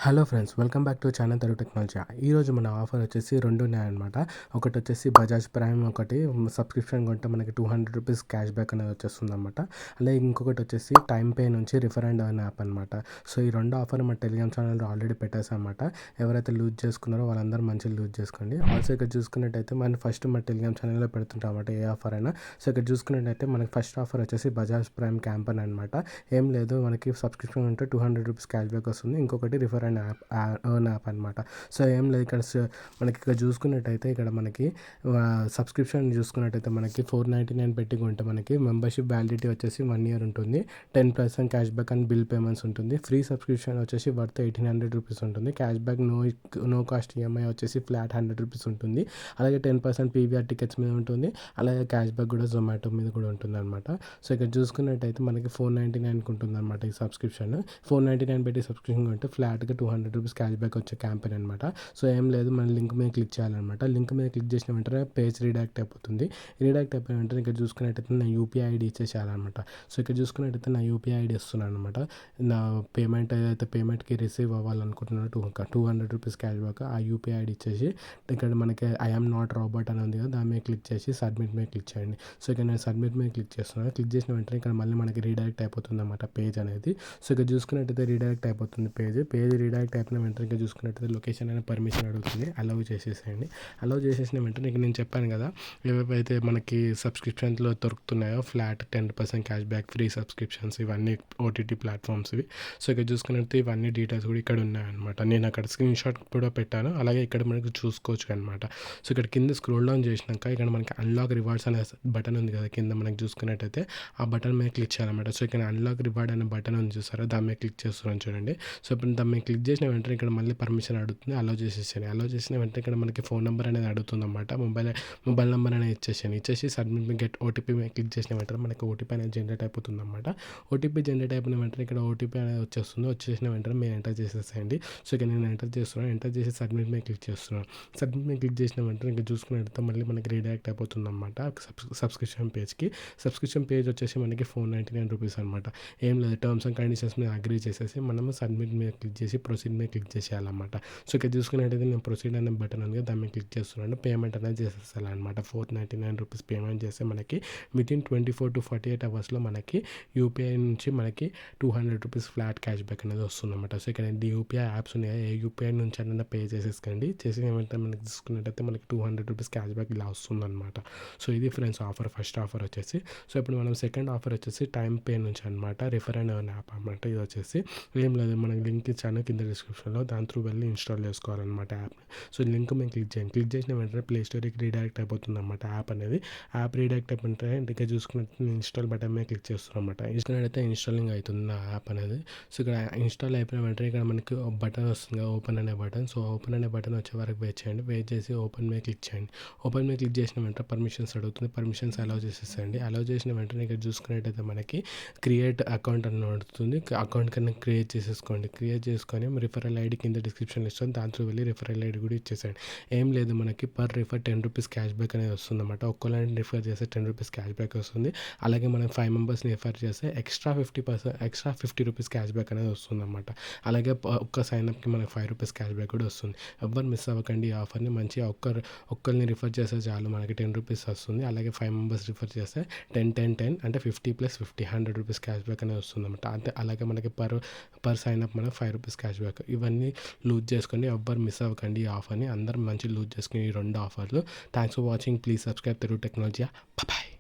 Hello friends, welcome back to channel Telugu technology. ఈరోజు మన offer వచ్చేసి రెండు ఉన్నాయన్నమాట. ఒకటి వచ్చేసి బజాజ్ ప్రైమ్, ఒకటి సబ్స్క్రిప్షన్ కొంటే మనకి ₹200 క్యాష్ బ్యాక్ అనేది వచ్చేస్తుంది అనమాట. అలాగే ఇంకొకటి వచ్చేసి టైం పే నుంచి రిఫర్ అండ్ అర్న్ యాప్ అనమాట. సో ఈ రెండు ఆఫర్ మన టెలిగ్రామ్ ఛానల్లో ఆల్రెడీ పెట్టేసాం అనమాట. ఎవరైతే లూజ్ చేసుకున్నారో వాళ్ళందరూ మంచిగా లూజ్ చేసుకోండి. ఆల్సో ఇక్కడ చూసుకున్నట్టయితే మనం ఫస్ట్ మన టెలిగ్రామ్ ఛానల్లో పెడుతుంటాం అనమాట ఏ ఆఫర్ అయినా. సో ఇక్కడ చూసుకున్నట్టయితే మనకి ఫస్ట్ ఆఫర్ వచ్చేసి బజాజ్ ప్రైమ్ క్యాంపెయిన్ అనమాట. ఏం లేదు, మనకి సబ్స్క్రిప్షన్ ఉంటే ₹200 క్యాష్ బ్యాక్ వస్తుంది. ఇంకొకటి రిఫర్ అండ్ ఎర్న్ యాప్ అనమాట. సో ఏం లేదు, ఇక్కడ మనకి ఇక్కడ చూసుకున్నట్టయితే ఇక్కడ మనకి సబ్స్క్రిప్షన్ చూసుకున్నట్టయితే మనకి 499 పెట్టి కొంటే మనకి మెంబర్షిప్ వ్యాలిడిటీ వచ్చేసి 1 year ఉంటుంది. 10% cash back and bill payments ఉంటుంది. ఫ్రీ సబ్స్క్రిప్షన్ వచ్చేసి వర్త్ ₹1800 ఉంటుంది. Cash back no cost EMI వచ్చేసి ఫ్లాట్ ₹100 ఉంటుంది. అలాగే 10% పీవీఆర్ టికెట్స్ మీద ఉంటుంది. అలాగే క్యాష్ బ్యాక్ కూడా జొమాటో మీద కూడా ఉంటుంది అనమాట. సో ఇక్కడ చూసుకున్నట్టయితే మనకి 499 ఉంటుంది అనమాట ఈ సబ్స్క్రిప్షన్. 499 పెట్టి సబ్స్క్రిప్షన్ కొంటే ఫ్లాట్గా ₹200 క్యాష్ బ్యాక్ వచ్చే క్యాంపెయిన్ అనమాట. సో ఏం లేదు, మన లింక్ మీద క్లిక్ చేయాలన్నమాట. లింక్ మీద క్లిక్ చేసిన వెంటనే పేజ్ రీడాక్ట్ అయిపోతుంది. రీడాక్ట్ అయిపోయిన వెంటనే ఇక్కడ చూసుకున్నట్టయితే నా యూపీఐ ఐడి ఇచ్చేసేయాలన్నమాట. సో ఇక్కడ చూసుకున్నట్టయితే నా యూపీఐ ఐడి ఇస్తున్నాను అనమాట. నా పేమెంట్ ఏదైతే పేమెంట్కి రిసీవ్ అవ్వాలనుకుంటున్నాను ₹200 క్యాష్ బ్యాక్, ఆ యూపీఐ ఐడి ఇచ్చేసి ఇక్కడ మనకి ఐఎమ్ నాట్ రోబోట్ అని ఉంది కదా, దాని మీద క్లిక్ చేసి సబ్మిట్ మీద క్లిక్ చేయండి. సో ఇక్కడ నేను సబ్మిట్ మీద క్లిక్ చేస్తున్నాను. క్లిక్ చేసిన వెంటనే ఇక్కడ మళ్ళీ మనకి రీడైరెక్ట్ అయిపోతుంది అనమాట పేజ్ అనేది. సో ఇక్కడ చూసుకున్నట్టయితే రీడైరెక్ట్ అయిపోతుంది పేజ్ రీడైరెక్ట్ అయిపోయిన వెంటనే ఇక్కడ చూసుకున్నట్టయితే లొకేషన్ అయినా పర్మిషన్ అడుగుతుంది. అలౌ చేసేసేయండి. అలౌ చేసేసిన వెంటనే ఇక్కడ నేను చెప్పాను కదా, ఏవైతే మనకి సబ్స్క్రిప్షన్స్లో దొరుకుతున్నాయో flat 10% cash back, free subscriptions, ఇవన్నీ ఓటీటీ ప్లాట్ఫామ్స్ ఇవి. సో ఇక్కడ చూసుకున్నట్టు ఇవన్నీ డీటెయిల్స్ కూడా ఇక్కడ ఉన్నాయన్నమాట. నేను అక్కడ స్క్రీన్ షాట్ కూడా పెట్టాను. అలాగే ఇక్కడ మనకి చూసుకోవచ్చు అనమాట. సో ఇక్కడ కింద స్క్రోల్ డౌన్ చేసినాక ఇక్కడ మనకి అన్లాక్ రివార్డ్స్ అనే బటన్ ఉంది కదా కింద, మనకి చూసుకున్నట్టయితే ఆ బటన్ మీద క్లిక్ చేయాలన్నమాట. సో ఇక్కడ అన్లాక్ రివార్డ్ అనే బటన్ ఉంది చూసారా, దాని మీద క్లిక్ చేస్తున్నాను చూడండి. సో ఇప్పుడు దాని మీద క్లిక్ చేసిన వెంటనే ఇక్కడ మళ్ళీ పర్మిషన్ అడుగుతుంది. అలౌ చేసేసాను. అలౌ చేసిన వెంటనే ఇక్కడ మనకి ఫోన్ నెంబర్ అనేది అడుగుతుంది అనమాట. మొబైల్ నెంబర్ అనేది ఇచ్చేసి సబ్మిట్ మీ గెట్ ఓటీపీ మీద క్లిక్ చేసిన వెంటనే మనకి ఓటీపీ అనేది జనరేట్ అయిపోతుంది అనమాట. ఓటీపీ జనరేట్ అయిపోయిన వెంటనే ఇక్కడ ఓటీపీ అనేది వచ్చేసిన వెంటనే మీరు ఎంటర్ చేసేసేయండి. సో ఇక్కడ నేను ఎంటర్ చేస్తున్నాను. ఎంటర్ చేసి సబ్మిట్ మీద క్లిక్ చేస్తున్నాను. సబ్మిట్ మీద క్లిక్ చేసిన వెంటనే ఇంకా చూసుకున్నట్టు మళ్ళీ మనకి రీడైరెక్ట్ అయిపోతుంది అనమాట సబ్స్క్రిప్షన్ పేజ్కి. సబ్స్క్రిప్షన్ పేజ్ వచ్చేసి మనకి ₹499 అనమాట. ఏం లేదు, టర్మ్స్ అండ్ కండిషన్స్ మీద అగ్రీ చేసేసి మనము సబ్మిట్ మీద క్లిక్ చేసి ప్రొసీడ్ మీద క్లిక్ చేసేయాలన్నమాట. సో ఇక్కడ చూసుకున్నట్టయితే నేను ప్రొసీడ్ అనే బటన్ ఉంది, దాని మీద క్లిక్ చేస్తున్నాను. పేమెంట్ అనేది చేసేసాలన్నమాట. ₹499 పేమెంట్ చేస్తే మనకి వితిన్ 24 to 48 అవర్స్లో మనకి యూపీఐ నుంచి మనకి ₹200 ఫ్లాట్ క్యాష్ బ్యాక్ అనేది వస్తుందన్నమాట. సో ఇక్కడ యూపీఐ యాప్స్ ఉన్నాయి, ఏ యూపీఐ నుంచి అయినా పే చేసేసుకోండి. చేసిన వెంటనే మనకి చూసుకున్నట్టయితే మనకి ₹200 క్యాష్ బ్యాక్ ఇలా వస్తుందన్నమాట. సో ఇది ఫ్రెండ్స్ ఆఫర్, ఫస్ట్ ఆఫర్ వచ్చేసి. సో ఇప్పుడు మనం సెకండ్ ఆఫర్ వచ్చేసి టైం పే నుంచి అనమాట, రిఫర్ అండ్ ఎర్న్ యాప్ అనమాట. ఇది వచ్చేసి ఏం లేదు, మనకి లింక్ ఇచ్చాను కింద డిస్క్రిప్షన్లో, దాని త్రూ వెళ్ళి ఇన్స్టాల్ చేసుకోవాలన్నమాట యాప్ని. సో లింక్ మేము క్లిక్ చేయండి. క్లిక్ చేసిన వెంటనే ప్లే స్టోర్కి రీడైరెక్ట్ అయిపోతుంది అనమాట యాప్ అనేది. యాప్ రీడైరెక్ట్ అయిపోతే ఇంకా చూసుకున్నట్టు ఇన్స్టాల్ బటన్ మీద క్లిక్ చేస్తున్నాం అనమాట. ఇన్స్టాల్ ఇన్స్టాలింగ్ అవుతుంది నా యాప్ అనేది. సో ఇక్కడ ఇన్స్టాల్ అయిపోయిన వెంటనే ఇక్కడ మనకి బటన్ వస్తుంది కదా, ఓపెన్ అనే బటన్. సో ఓపెన్ అనే బటన్ వచ్చే వరకు వెయిట్ చేయండి. వెయిట్ చేసి ఓపెన్ మీద క్లిక్ చేయండి. ఓపెన్ మీద క్లిక్ చేసిన వెంటనే పర్మిషన్స్ అడుగుతుంది. Permissions allow చేసేసండి. అలౌ చేసిన వెంటనే ఇక్కడ చూసుకున్నట్టయితే మనకి క్రియేట్ అకౌంట్ అని అడుగుతుంది. అకౌంట్ కన్నా క్రియేట్ చేసేసుకోండి. క్రియేట్ చేసుకొని రిఫరల్ ఐడి కింద డిస్క్రిప్షన్లో ఇస్తాను, దాంట్లో వెళ్ళి రిఫరల్ ఐడి కూడా ఇచ్చేసేయండి. ఏం లేదు, మనకి పర్ రిఫర్ ₹10 క్యాష్ బ్యాక్ అనేది వస్తుంది అనమాట. ఒక్కళ్ళని రిఫర్ చేస్తే ₹10 క్యాష్ బ్యాక్ వస్తుంది. అలాగే మనం 5 మెంబర్స్ని రిఫర్ చేస్తే ఎక్స్ట్రా ₹50 క్యాష్ బ్యాక్ అనేది వస్తుంది అనమాట. అలాగే ఒక్క సైన్అప్కి మనకి ₹5 క్యాష్ బ్యాక్ కూడా వస్తుంది. ఎవ్వరు మిస్ అవ్వకండి ఈ ఆఫర్ని. మంచిగా ఒక్కరిని రిఫర్ చేస్తే చాలు మనకి ₹10 వస్తుంది. అలాగే 5 మెంబర్స్ రిఫర్ చేస్తే 10 అంటే 50 + 50 ₹100 క్యాష్ బ్యాక్ అనేది వస్తుంది అనమాట. అంతే. అలాగే మనకి పర్ సైన్అప్ మనకి ₹5 క్యాష్ బ్యాక్. ఇవన్నీ లూజ్ చేసుకోండి, ఎవ్వరు మిస్ అవ్వకండి ఈ ఆఫర్ని. అందరూ మంచి లూజ్ చేసుకుని ఈ రెండు ఆఫర్లు. Thanks for watching. Please subscribe Telugu technology. Bye.